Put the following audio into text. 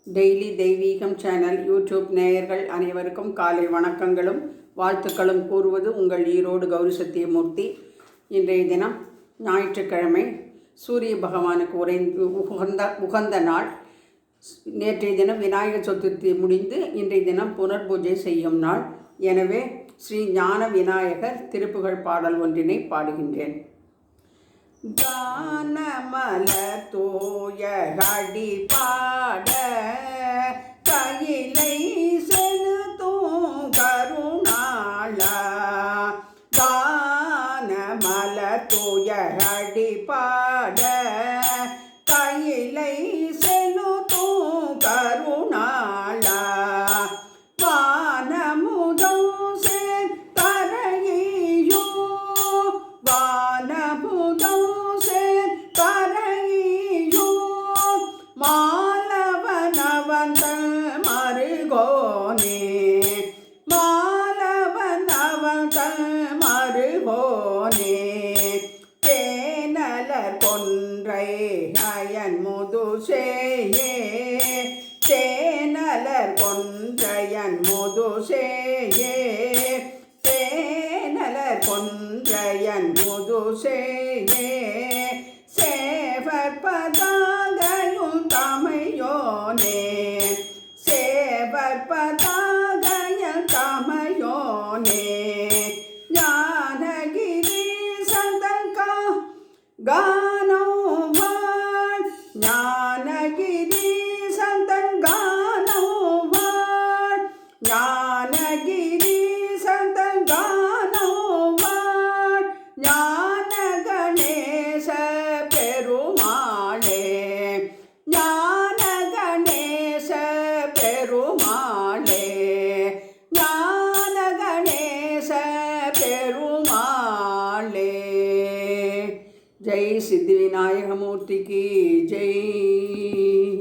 Daily தெய்வீகம் channel YouTube நேயர்கள் அனைவருக்கும் காலை வணக்கங்களும் வாழ்த்துக்களும் கூறுவது உங்கள் ஈரோடு கௌரி சத்தியமூர்த்தி. இன்றைய தினம் ஞாயிற்றுக்கிழமை, சூரிய பகவானுக்கு உகந்த நாள். நேற்றைய தினம் விநாயகர் சதுர்த்தி முடிந்து இன்றைய தினம் புனர்பூஜை செய்யும் நாள். எனவே ஸ்ரீ ஞான விநாயகர் திருப்புகழ் பாடல் ஒன்றினை பாடுகின்றேன். கானமல தோய அடி பாட கையிலை செலுத்தும் கருணாளா. கானமல தோய அடி பாட கையிலை செலுத்தும் கருணாளா. வானமுதம் சேர் கரையோ வானமுதம் மாலவனவந்த மருகோனே மாலவனவந்த மருகோனே தேனலர் கொன்றை அயன் முதுசேயே தேனலர் கொன்றையன் முதுசேயே தேனலர் கொன்றையன் முதுசேயே சேவர் பதாகையும் தமையோனே சேவர் பதாகையும் தமையோனே ஞானகிரி சந்தங்கா கானம் வாழ் ஞானகிரி சந்தன் கானம் வாழ் ஞானகிரி சந்தன் கானம் வாழ் ஞான கணேச பெருமாளே ஞான கணேச பெருமாளே ஞான கணேச பெருமாளே. ஜெய் சித்தி விநாயகமூர்த்திக்கு ஜெய்.